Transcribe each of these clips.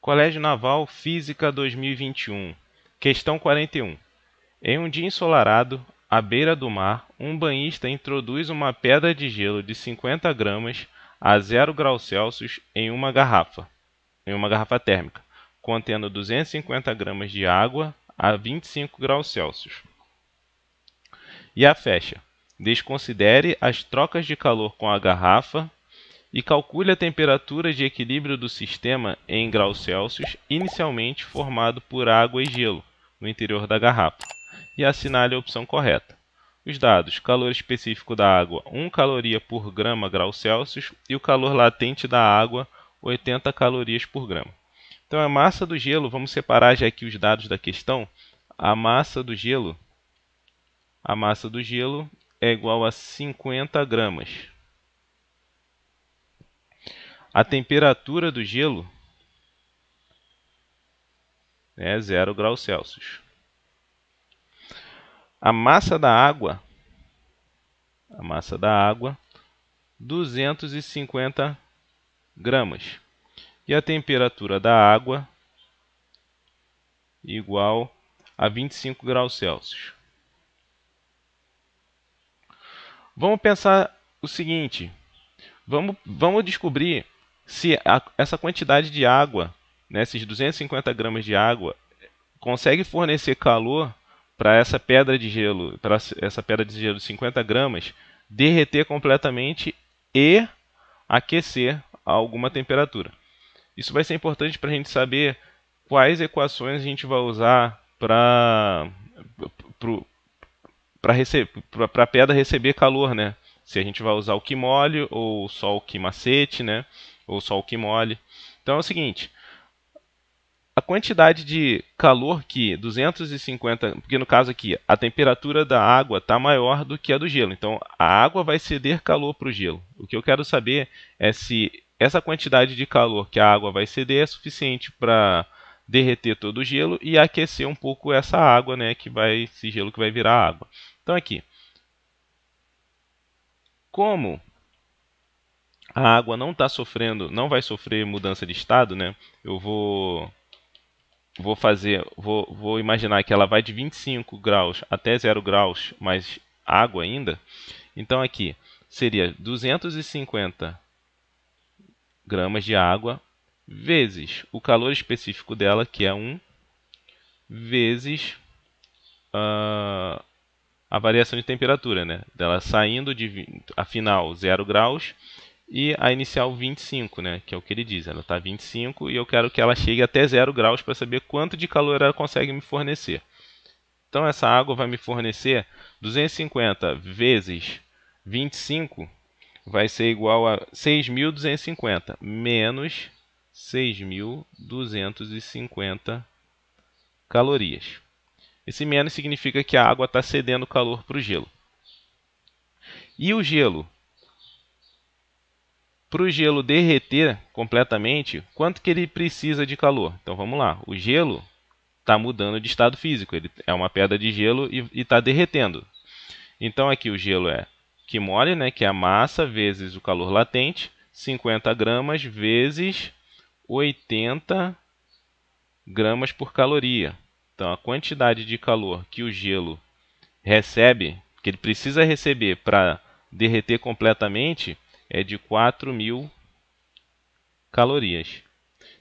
Colégio Naval Física 2021. Questão 41. Em um dia ensolarado, à beira do mar, um banhista introduz uma pedra de gelo de 50 gramas a 0 graus Celsius em uma garrafa térmica, contendo 250 gramas de água a 25 graus Celsius. E a fecha. Desconsidere as trocas de calor com a garrafa e calcule a temperatura de equilíbrio do sistema em graus Celsius inicialmente formado por água e gelo no interior da garrafa, e assinale a opção correta. Os dados: calor específico da água 1 caloria por grama grau Celsius e o calor latente da água 80 calorias por grama. Então a massa do gelo, vamos separar já aqui os dados da questão. A massa do gelo é igual a 50 gramas. A temperatura do gelo é 0 graus Celsius. A massa da água, 250 gramas. E a temperatura da água igual a 25 graus Celsius. Vamos pensar o seguinte, vamos descobrir se essa quantidade de água, né, esses 250 gramas de água, consegue fornecer calor para essa pedra de gelo, de 50 gramas, derreter completamente e aquecer a alguma temperatura. Isso vai ser importante para a gente saber quais equações a gente vai usar para a pedra receber calor, né? Se a gente vai usar o que mole ou só o que macete, né? Ou só o que mole. Então é o seguinte, a quantidade de calor que 250, porque no caso aqui a temperatura da água está maior do que a do gelo, então a água vai ceder calor para o gelo. O que eu quero saber é se essa quantidade de calor que a água vai ceder é suficiente para derreter todo o gelo e aquecer um pouco essa água, né, esse gelo que vai virar água. Então aqui, como a água não vai sofrer mudança de estado, né, eu vou imaginar que ela vai de 25 graus até 0 graus, mais água ainda. Então aqui seria 250 gramas de água vezes o calor específico dela, que é 1, vezes a variação de temperatura, né? Dela saindo a final 0 graus e a inicial 25, né? Que é o que ele diz. Ela está 25 e eu quero que ela chegue até 0 graus para saber quanto de calor ela consegue me fornecer. Então essa água vai me fornecer 250 vezes 25 vai ser igual a 6.250 menos 6.250 calorias. Esse menos significa que a água está cedendo calor para o gelo. E o gelo? Para o gelo derreter completamente, quanto que ele precisa de calor? Então vamos lá, o gelo está mudando de estado físico, ele é uma pedra de gelo e está derretendo. Então aqui o gelo é que mole, né, que é a massa vezes o calor latente, 50 gramas vezes 80 gramas por caloria. Então a quantidade de calor que o gelo recebe, que ele precisa receber para derreter completamente, é de 4.000 calorias.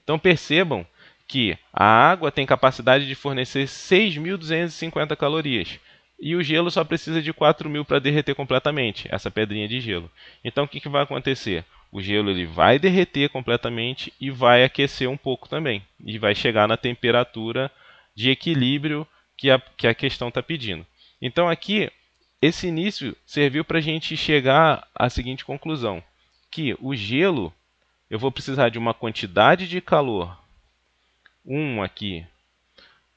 Então percebam que a água tem capacidade de fornecer 6.250 calorias e o gelo só precisa de 4.000 para derreter completamente, essa pedrinha de gelo. Então o que vai acontecer? O gelo ele vai derreter completamente e vai aquecer um pouco também, e vai chegar na temperatura de equilíbrio que a questão está pedindo. Então aqui, esse início serviu para a gente chegar à seguinte conclusão, que o gelo, eu vou precisar de uma quantidade de calor, 1 aqui,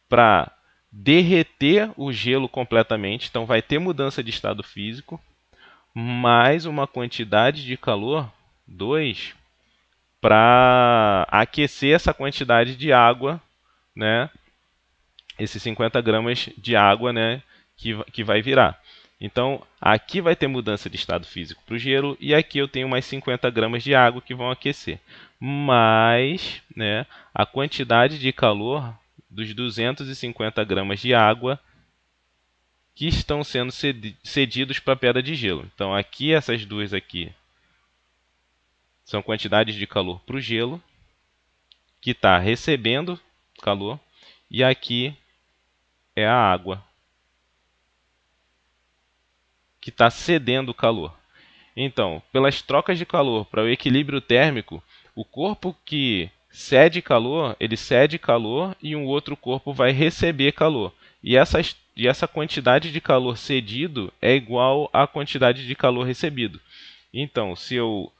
para derreter o gelo completamente, então vai ter mudança de estado físico, mais uma quantidade de calor, 2, para aquecer essa quantidade de água, né? Esses 50 gramas de água, né, que vai virar. Então, aqui vai ter mudança de estado físico para o gelo e aqui eu tenho mais 50 gramas de água que vão aquecer. Mas, né, a quantidade de calor dos 250 gramas de água que estão sendo cedidos para a pedra de gelo. Então, aqui essas duas aqui são quantidades de calor para o gelo, que está recebendo calor, e aqui é a água, que está cedendo calor. Então, pelas trocas de calor para o equilíbrio térmico, o corpo que cede calor, ele cede calor e um outro corpo vai receber calor. E essa quantidade de calor cedido é igual à quantidade de calor recebido. Então, se eu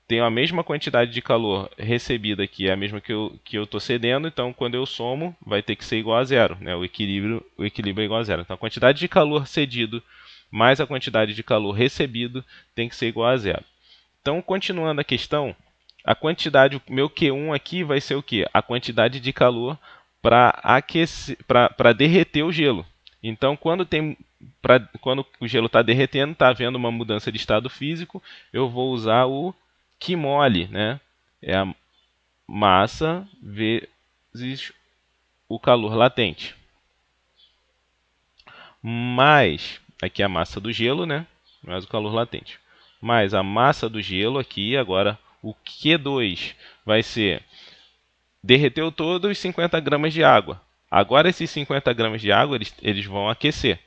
tenho a mesma quantidade de calor recebida aqui, é a mesma que eu estou cedendo, então quando eu somo, vai ter que ser igual a zero, né? O equilíbrio é igual a zero. Então, a quantidade de calor cedido mais a quantidade de calor recebido tem que ser igual a zero. Então, continuando a questão, a quantidade, o meu Q1 aqui vai ser o quê? A quantidade de calor para derreter o gelo. Então, quando o gelo está derretendo, está havendo uma mudança de estado físico, eu vou usar o Q-mole, né? É a massa vezes o calor latente. Mais, aqui é a massa do gelo, né? Mais o calor latente. Mais a massa do gelo aqui, agora o Q2 vai ser derreteu todos os 50 gramas de água. Agora esses 50 gramas de água eles vão aquecer.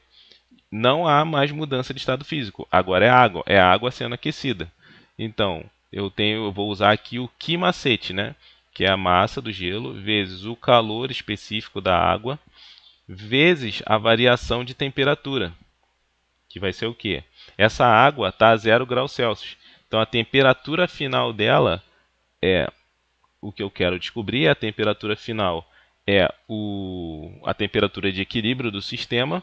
Não há mais mudança de estado físico. Agora é a água sendo aquecida. Então, eu vou usar aqui o Q macete, né? Que é a massa do gelo vezes o calor específico da água vezes a variação de temperatura, que vai ser o quê? Essa água está a 0 graus Celsius. Então, a temperatura final dela é o que eu quero descobrir. A temperatura final é a temperatura de equilíbrio do sistema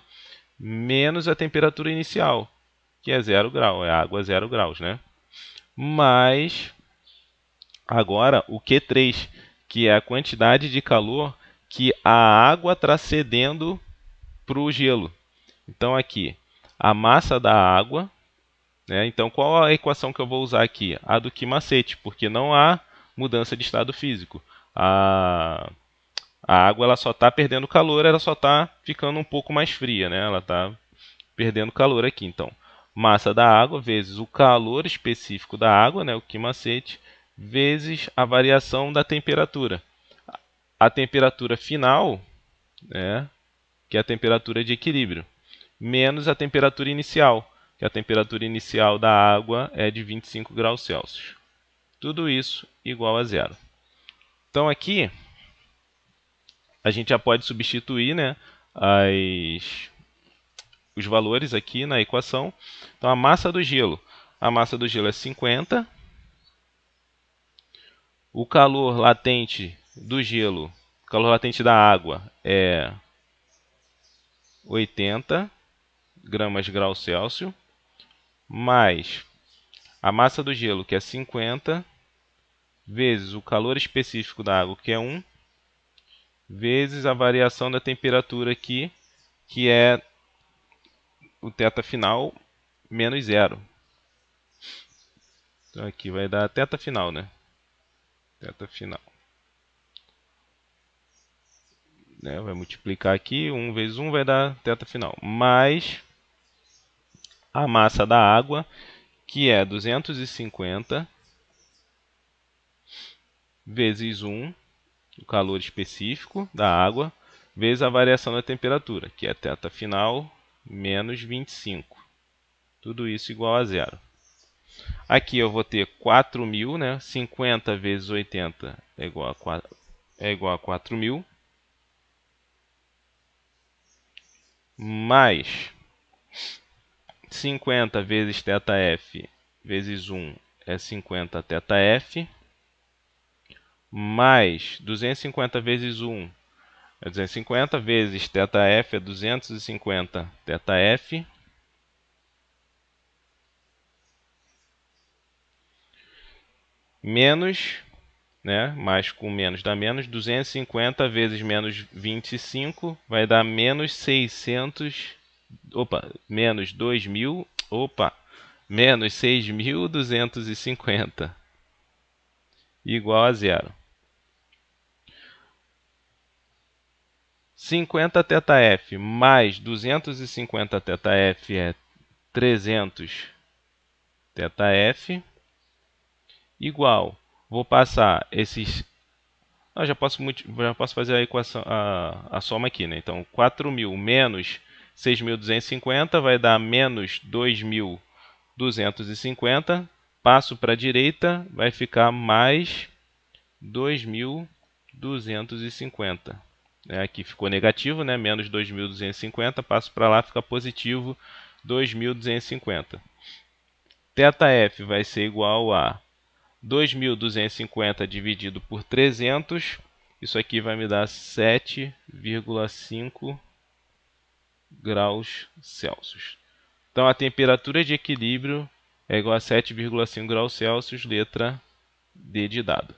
menos a temperatura inicial, que é 0 grau, é água a 0 graus, né? Mas, agora, o Q3, que é a quantidade de calor que a água está cedendo para o gelo. Então, aqui, a massa da água, né? Então, qual a equação que eu vou usar aqui? A do Q macete, porque não há mudança de estado físico. A água ela só está perdendo calor, ela só está ficando um pouco mais fria, né? Ela está perdendo calor aqui. Então, massa da água vezes o calor específico da água, né? O Q macete, vezes a variação da temperatura. A temperatura final, né? Que é a temperatura de equilíbrio, menos a temperatura inicial, que a temperatura inicial da água é de 25 graus Celsius. Tudo isso igual a zero. Então aqui a gente já pode substituir, né, os valores aqui na equação. Então a massa do gelo é 50. O calor latente do gelo, o calor latente da água é 80 gramas graus Celsius, mais a massa do gelo, que é 50, vezes o calor específico da água, que é 1, vezes a variação da temperatura aqui, que é o θ final menos 0. Então aqui vai dar θ final, né? Θ final. Né? Vai multiplicar aqui, 1 vezes 1 vai dar θ final. Mais a massa da água, que é 250 vezes 1, o calor específico da água, vezes a variação da temperatura, que é θ final menos 25. Tudo isso igual a zero. Aqui eu vou ter 4.000, né? 50 vezes 80 é igual a 4.000. Mais 50 vezes θf vezes 1 é 50 θf. Mais 250 vezes 1 é 250, vezes θf é 250 θf. Menos, né? Mais com menos dá menos. 250 vezes menos 25 vai dar menos 600 menos 2.000, menos 6.250 igual a zero. 50 θf mais 250 θf é 300 θf igual, vou passar esses, já posso fazer a equação, a soma aqui, né? Então 4.000 menos 6.250 vai dar menos 2.250, passo para a direita, vai ficar mais 2.250. Aqui ficou negativo, né? Menos 2.250, passo para lá, fica positivo 2.250. θf vai ser igual a 2.250 dividido por 300, isso aqui vai me dar 7,5 graus Celsius. Então a temperatura de equilíbrio é igual a 7,5 graus Celsius, letra D de dado.